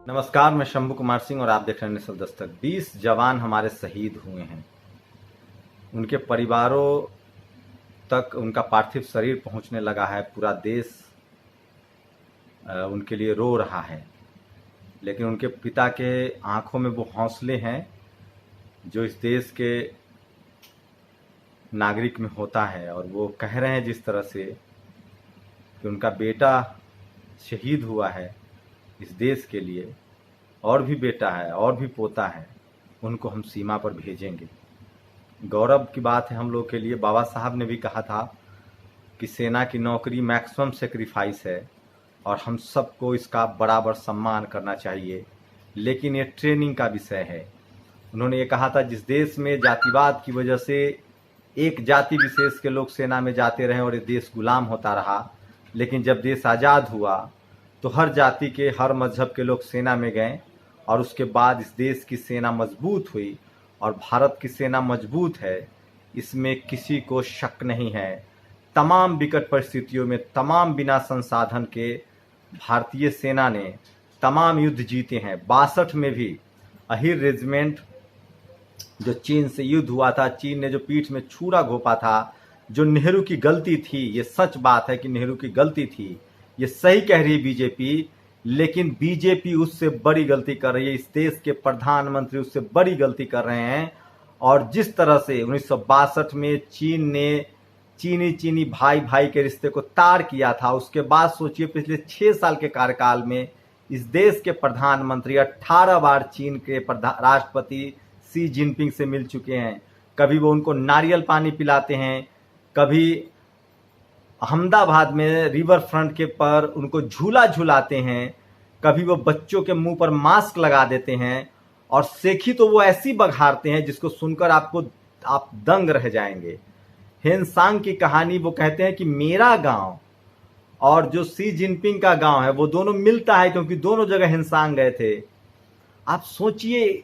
नमस्कार, मैं शंभू कुमार सिंह और आप देख रहे हैं नेशनल दस्तक। 20 जवान हमारे शहीद हुए हैं। उनके परिवारों तक उनका पार्थिव शरीर पहुंचने लगा है। पूरा देश उनके लिए रो रहा है, लेकिन उनके पिता के आंखों में वो हौसले हैं जो इस देश के नागरिक में होता है। और वो कह रहे हैं जिस तरह से कि उनका बेटा शहीद हुआ है इस देश के लिए, और भी बेटा है और भी पोता है, उनको हम सीमा पर भेजेंगे। गौरव की बात है हम लोग के लिए। बाबा साहब ने भी कहा था कि सेना की नौकरी मैक्सिमम सेक्रीफाइस है और हम सबको इसका बराबर सम्मान करना चाहिए, लेकिन ये ट्रेनिंग का विषय है। उन्होंने ये कहा था जिस देश में जातिवाद की वजह से एक जाति विशेष के लोग सेना में जाते रहे और ये देश गुलाम होता रहा, लेकिन जब देश आज़ाद हुआ तो हर जाति के हर मजहब के लोग सेना में गए और उसके बाद इस देश की सेना मजबूत हुई। और भारत की सेना मजबूत है, इसमें किसी को शक नहीं है। तमाम विकट परिस्थितियों में तमाम बिना संसाधन के भारतीय सेना ने तमाम युद्ध जीते हैं। 62 में भी अहिर रेजिमेंट जो चीन से युद्ध हुआ था, चीन ने जो पीठ में छुरा घोंपा था, जो नेहरू की गलती थी, ये सच बात है कि नेहरू की गलती थी, ये सही कह रही है बीजेपी, लेकिन बीजेपी उससे बड़ी गलती कर रही है। इस देश के प्रधानमंत्री उससे बड़ी गलती कर रहे हैं। और जिस तरह से 1962 में चीन ने चीनी भाई भाई के रिश्ते को तार किया था, उसके बाद सोचिए पिछले 6 साल के कार्यकाल में इस देश के प्रधानमंत्री 18 बार चीन के राष्ट्रपति शी जिनपिंग से मिल चुके हैं। कभी वो उनको नारियल पानी पिलाते हैं, कभी अहमदाबाद में रिवर फ्रंट के पर उनको झूला झूलाते हैं, कभी वो बच्चों के मुंह पर मास्क लगा देते हैं, और सेखी तो वो ऐसी बघारते हैं जिसको सुनकर आप दंग रह जाएंगे। हेनसांग की कहानी, वो कहते हैं कि मेरा गांव और जो शी जिनपिंग का गांव है वो दोनों मिलता है, क्योंकि दोनों जगह हेनसांग गए थे। आप सोचिए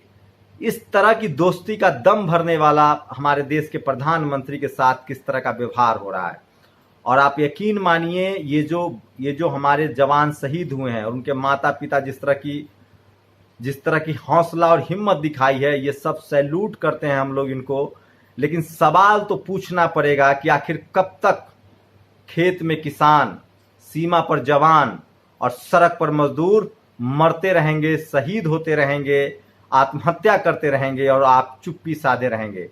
इस तरह की दोस्ती का दम भरने वाला हमारे देश के प्रधानमंत्री के साथ किस तरह का व्यवहार हो रहा है। और आप यकीन मानिए ये जो हमारे जवान शहीद हुए हैं और उनके माता पिता जिस तरह की हौसला और हिम्मत दिखाई है, ये सब सैल्यूट करते हैं हम लोग इनको। लेकिन सवाल तो पूछना पड़ेगा कि आखिर कब तक खेत में किसान, सीमा पर जवान और सड़क पर मजदूर मरते रहेंगे, शहीद होते रहेंगे, आत्महत्या करते रहेंगे और आप चुप्पी साधे रहेंगे।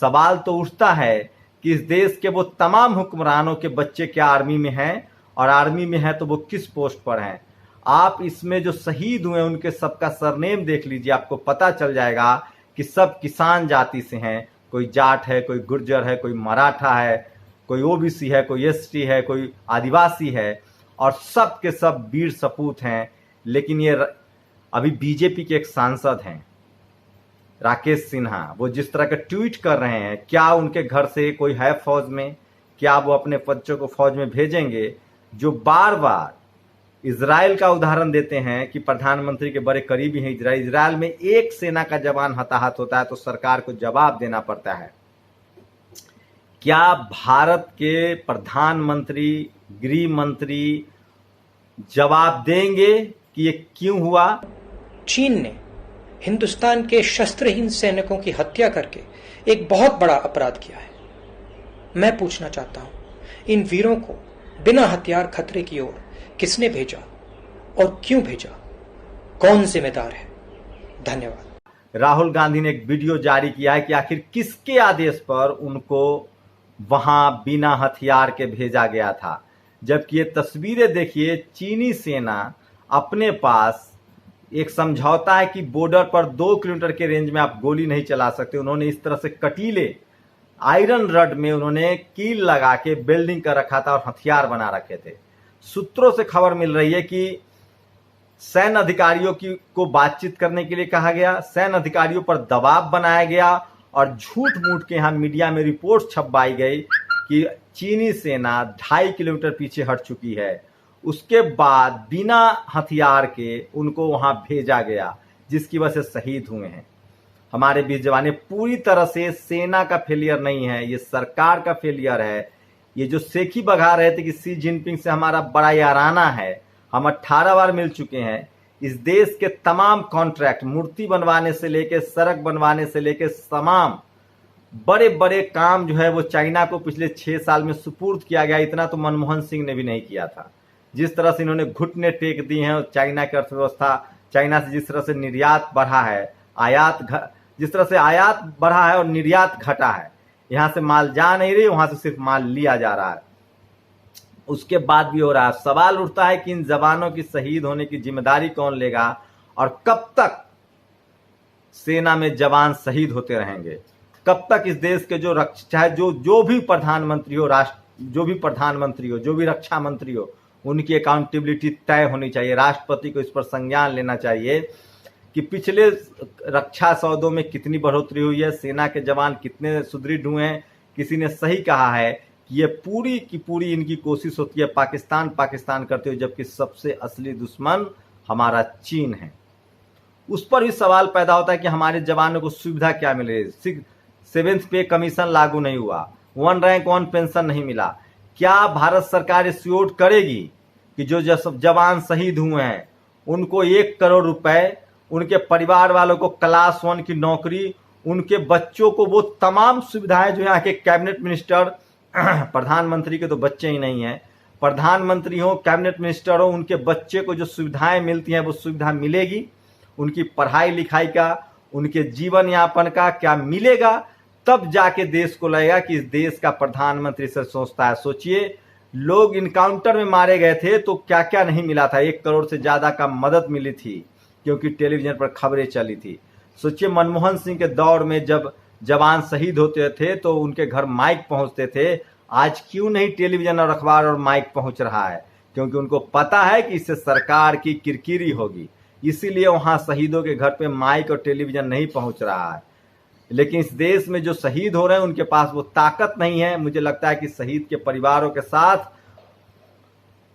सवाल तो उठता है कि इस देश के वो तमाम हुक्मरानों के बच्चे क्या आर्मी में हैं, और आर्मी में हैं तो वो किस पोस्ट पर हैं। आप इसमें जो शहीद हुए उनके सबका सरनेम देख लीजिए, आपको पता चल जाएगा कि सब किसान जाति से हैं। कोई जाट है, कोई गुर्जर है, कोई मराठा है, कोई ओबीसी है, कोई एसटी है, कोई आदिवासी है, और सब के सब वीर सपूत हैं। लेकिन ये अभी बीजेपी के एक सांसद हैं राकेश सिन्हा, वो जिस तरह के ट्वीट कर रहे हैं, क्या उनके घर से कोई है फौज में? क्या वो अपने बच्चों को फौज में भेजेंगे? जो बार बार इजराइल का उदाहरण देते हैं कि प्रधानमंत्री के बड़े करीबी हैं इजराइल में एक सेना का जवान हताहत होता है तो सरकार को जवाब देना पड़ता है। क्या भारत के प्रधानमंत्री, गृह मंत्री जवाब देंगे कि ये क्यों हुआ? चीन ने हिंदुस्तान के शस्त्रहीन सैनिकों की हत्या करके एक बहुत बड़ा अपराध किया है। मैं पूछना चाहता हूं, इन वीरों को बिना हथियार खतरे की ओर किसने भेजा और क्यों भेजा? कौन जिम्मेदार है? धन्यवाद। राहुल गांधी ने एक वीडियो जारी किया है कि आखिर किसके आदेश पर उनको वहां बिना हथियार के भेजा गया था। जबकि ये तस्वीरें देखिए, चीनी सेना अपने पास एक समझौता है कि बॉर्डर पर 2 किलोमीटर के रेंज में आप गोली नहीं चला सकते। उन्होंने इस तरह से कटीले आयरन रड में उन्होंने कील लगा के वेल्डिंग कर रखा था और हथियार बना रखे थे। सूत्रों से खबर मिल रही है कि सैन्य अधिकारियों को बातचीत करने के लिए कहा गया, सैन्य अधिकारियों पर दबाव बनाया गया और झूठ मूठ के यहाँ मीडिया में रिपोर्ट छपवाई गई कि चीनी सेना 2.5 किलोमीटर पीछे हट चुकी है। उसके बाद बिना हथियार के उनको वहां भेजा गया, जिसकी वजह से शहीद हुए हैं हमारे 20 जवान। पूरी तरह से सेना का फेलियर नहीं है, ये सरकार का फेलियर है। ये जो सेखी बघा रहे थे कि शी जिनपिंग से हमारा बड़ा याराना है, हम 18 बार मिल चुके हैं, इस देश के तमाम कॉन्ट्रैक्ट, मूर्ति बनवाने से लेके सड़क बनवाने से लेके तमाम बड़े बड़े काम जो है वो चाइना को पिछले 6 साल में सुपुर्द किया गया। इतना तो मनमोहन सिंह ने भी नहीं किया था। जिस तरह से इन्होंने घुटने टेक दी हैं, चाइना की अर्थव्यवस्था, चाइना से जिस तरह से निर्यात बढ़ा है, जिस तरह से आयात बढ़ा है और निर्यात घटा है, यहाँ से माल जा नहीं रही, वहां से सिर्फ माल लिया जा रहा है। उसके बाद भी हो रहा है। सवाल उठता है कि इन जवानों की शहीद होने की जिम्मेदारी कौन लेगा और कब तक सेना में जवान शहीद होते रहेंगे? कब तक इस देश के चाहे जो भी प्रधानमंत्री हो, जो भी रक्षा मंत्री हो, उनकी अकाउंटेबिलिटी तय होनी चाहिए। राष्ट्रपति को इस पर संज्ञान लेना चाहिए कि पिछले रक्षा सौदों में कितनी बढ़ोतरी हुई है, सेना के जवान कितने सुदृढ़ हुए हैं। किसी ने सही कहा है कि ये पूरी की पूरी इनकी कोशिश होती है पाकिस्तान करते हुए, जबकि सबसे असली दुश्मन हमारा चीन है। उस पर भी सवाल पैदा होता है कि हमारे जवानों को सुविधा क्या मिल रही है। 7th पे कमीशन लागू नहीं हुआ, 1 रैंक 1 पेंशन नहीं मिला। क्या भारत सरकार एश्योर करेगी कि जो जवान शहीद हुए हैं उनको 1 करोड़ रुपए, उनके परिवार वालों को क्लास 1 की नौकरी, उनके बच्चों को वो तमाम सुविधाएं जो यहाँ के कैबिनेट मिनिस्टर, प्रधानमंत्री के तो बच्चे ही नहीं हैं, प्रधानमंत्री हो, कैबिनेट मिनिस्टर हो, उनके बच्चे को जो सुविधाएं मिलती हैं वो सुविधा मिलेगी? उनकी पढ़ाई लिखाई का, उनके जीवन यापन का क्या मिलेगा? तब जाके देश को लगेगा कि इस देश का प्रधानमंत्री से सोचता है। सोचिए, लोग इनकाउंटर में मारे गए थे तो क्या क्या नहीं मिला था। 1 करोड़ से ज्यादा का मदद मिली थी क्योंकि टेलीविजन पर खबरें चली थी। सोचिए, मनमोहन सिंह के दौर में जब जवान शहीद होते थे तो उनके घर माइक पहुंचते थे। आज क्यों नहीं टेलीविजन और अखबार और माइक पहुंच रहा है? क्योंकि उनको पता है कि इससे सरकार की किरकिरी होगी, इसीलिए वहां शहीदों के घर पे माइक और टेलीविजन नहीं पहुंच रहा है। लेकिन इस देश में जो शहीद हो रहे हैं उनके पास वो ताकत नहीं है। मुझे लगता है कि शहीद के परिवारों के साथ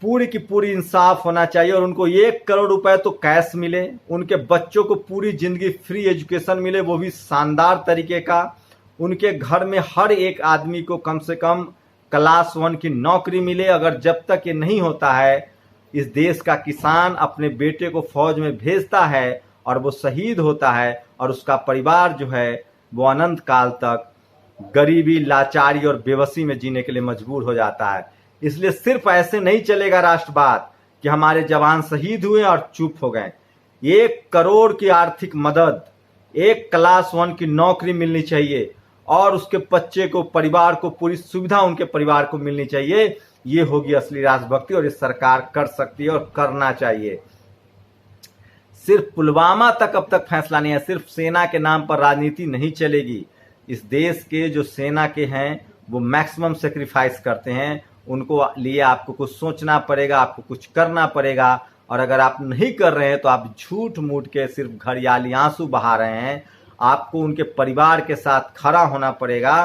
पूरी की पूरी इंसाफ होना चाहिए और उनको 1 करोड़ रुपए तो कैश मिले, उनके बच्चों को पूरी जिंदगी फ्री एजुकेशन मिले, वो भी शानदार तरीके का। उनके घर में हर एक आदमी को कम से कम क्लास 1 की नौकरी मिले। अगर जब तक ये नहीं होता है, इस देश का किसान अपने बेटे को फौज में भेजता है और वो शहीद होता है और उसका परिवार जो है वो अनंत काल तक गरीबी, लाचारी और बेबसी में जीने के लिए मजबूर हो जाता है। इसलिए सिर्फ ऐसे नहीं चलेगा राष्ट्रवाद कि हमारे जवान शहीद हुए और चुप हो गए। 1 करोड़ की आर्थिक मदद, 1 क्लास 1 की नौकरी मिलनी चाहिए और उसके बच्चे को, परिवार को पूरी सुविधा उनके परिवार को मिलनी चाहिए। ये होगी असली राष्ट्रभक्ति और ये सरकार कर सकती है और करना चाहिए। सिर्फ पुलवामा तक अब तक फैसला नहीं है। सिर्फ सेना के नाम पर राजनीति नहीं चलेगी। इस देश के जो सेना के हैं वो मैक्सिमम सेक्रीफाइस करते हैं। उनको लिए आपको कुछ सोचना पड़ेगा, आपको कुछ करना पड़ेगा। और अगर आप नहीं कर रहे हैं तो आप झूठ मूठ के सिर्फ घड़ियाली आंसू बहा रहे हैं। आपको उनके परिवार के साथ खड़ा होना पड़ेगा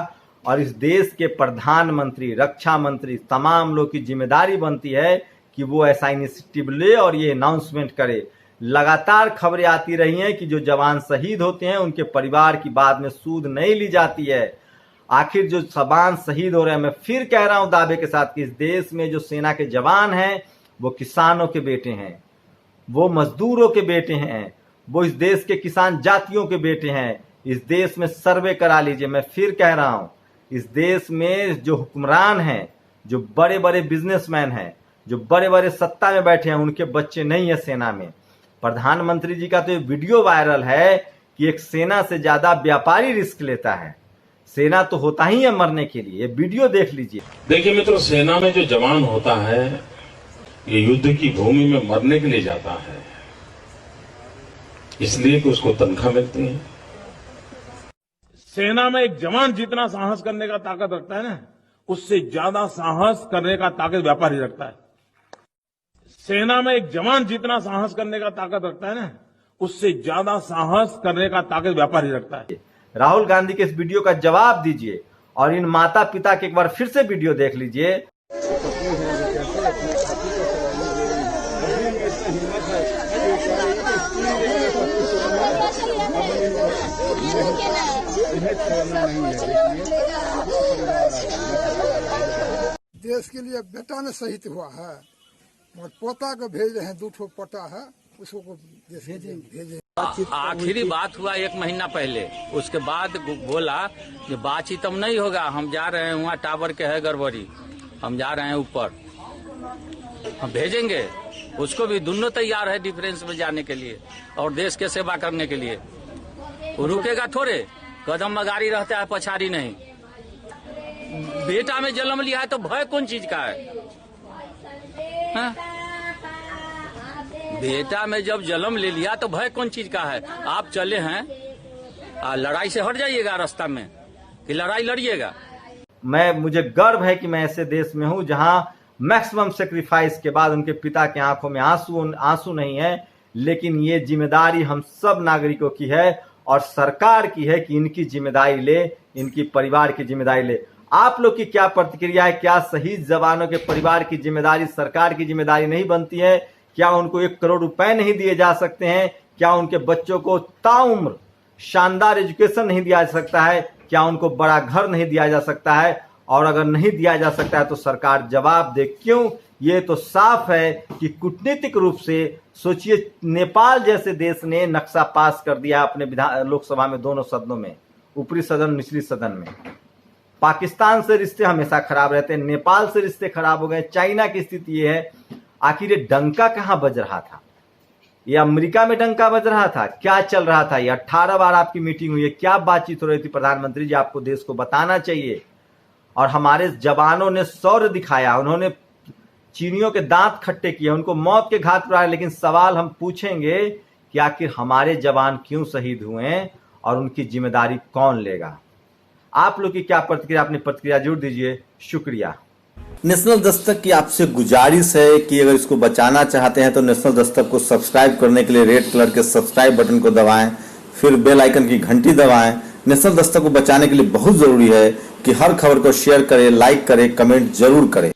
और इस देश के प्रधानमंत्री, रक्षा मंत्री, तमाम लोग की जिम्मेदारी बनती है कि वो ऐसा इनिशिएटिव ले और ये अनाउंसमेंट करे। लगातार खबरें आती रही हैं कि जो जवान शहीद होते हैं उनके परिवार की बाद में सूद नहीं ली जाती है। आखिर जो जवान शहीद हो रहे हैं, मैं फिर कह रहा हूं दावे के साथ कि इस देश में जो सेना के जवान हैं वो किसानों के बेटे हैं, वो मजदूरों के बेटे हैं, वो इस देश के किसान जातियों के बेटे हैं। इस देश में सर्वे करा लीजिए। मैं फिर कह रहा हूं, इस देश में जो हुक्मरान हैं, जो बड़े बड़े बिजनेसमैन हैं, जो बड़े बड़े सत्ता में बैठे हैं, उनके बच्चे नहीं है सेना में। प्रधानमंत्री जी का तो ये वीडियो वायरल है कि एक सेना से ज्यादा व्यापारी रिस्क लेता है। सेना तो होता ही है मरने के लिए। ये वीडियो देख लीजिए। देखिए मित्रों, सेना में जो जवान होता है ये युद्ध की भूमि में मरने के लिए जाता है, इसलिए कि उसको तनख्वाह मिलती है। सेना में एक जवान जितना साहस करने का ताकत रखता है ना, उससे ज्यादा साहस करने का ताकत व्यापारी रखता है। सेना में एक जवान जितना साहस करने का ताकत रखता है ना, उससे ज्यादा साहस करने का ताकत व्यापारी रखता है। राहुल गांधी के इस वीडियो का जवाब दीजिए और इन माता पिता के एक बार फिर से वीडियो देख लीजिए। देश के लिए बेटा ने शहीद हुआ है और पोता को भेज रहे हैं, 2 ठो पोता है, उसको भेजे। आखिरी बात हुआ 1 महीना पहले, उसके बाद बोला कि बातचीत हम नहीं होगा, हम जा रहे हैं वहाँ टावर के है गड़बड़ी, हम जा रहे हैं ऊपर, हम भेजेंगे उसको भी। दोनों तैयार है डिफरेंस में जाने के लिए और देश के सेवा करने के लिए। वो रुकेगा थोड़े, कदम मगारी रहता है, पछाड़ी नहीं। बेटा में जन्म लिया है तो भय कौन चीज का है? हा? बेटा में जब जन्म ले लिया तो भय कौन चीज का है? आप चले हैं, लड़ाई से हट जाइएगा रास्ता में कि लड़ाई लड़िएगा? मुझे गर्व है कि मैं ऐसे देश में हूं जहां मैक्सिमम सेक्रीफाइस के बाद उनके पिता की आंखों में आंसू नहीं है, लेकिन ये जिम्मेदारी हम सब नागरिकों की है और सरकार की है कि इनकी जिम्मेदारी ले, इनकी परिवार की जिम्मेदारी ले। आप लोग की क्या प्रतिक्रिया है? क्या शहीद जवानों के परिवार की जिम्मेदारी सरकार की जिम्मेदारी नहीं बनती है? क्या उनको 1 करोड़ रुपए नहीं दिए जा सकते हैं? क्या उनके बच्चों को ताउम्र शानदार एजुकेशन नहीं दिया जा सकता है? क्या उनको बड़ा घर नहीं दिया जा सकता है? और अगर नहीं दिया जा सकता है तो सरकार जवाब दे। क्यों? ये तो साफ है कि कूटनीतिक रूप से सोचिए, नेपाल जैसे देश ने नक्शा पास कर दिया अपने लोकसभा में, दोनों सदनों में, ऊपरी सदन निचली सदन में। पाकिस्तान से रिश्ते हमेशा खराब रहते हैं, नेपाल से रिश्ते खराब हो गए। चाइना की स्थिति ये है, आखिर ये डंका कहां बज रहा था? ये अमेरिका में डंका बज रहा था? क्या चल रहा था? ये 18 बार आपकी मीटिंग हुई है, क्या बातचीत हो रही थी? प्रधानमंत्री जी, आपको देश को बताना चाहिए। और हमारे जवानों ने शौर्य दिखाया, उन्होंने चीनियों के दांत खट्टे किए, उनको मौत के घाट पर आए। लेकिन सवाल हम पूछेंगे कि आखिर हमारे जवान क्यों शहीद हुए और उनकी जिम्मेदारी कौन लेगा? आप लोग की क्या प्रतिक्रिया? अपनी प्रतिक्रिया जरूर दीजिए। शुक्रिया। नेशनल दस्तक की आपसे गुजारिश है कि अगर इसको बचाना चाहते हैं तो नेशनल दस्तक को सब्सक्राइब करने के लिए रेड कलर के सब्सक्राइब बटन को दबाएं, फिर बेल आइकन की घंटी दबाएं। नेशनल दस्तक को बचाने के लिए बहुत जरूरी है कि हर खबर को शेयर करें, लाइक करें, कमेंट जरूर करें।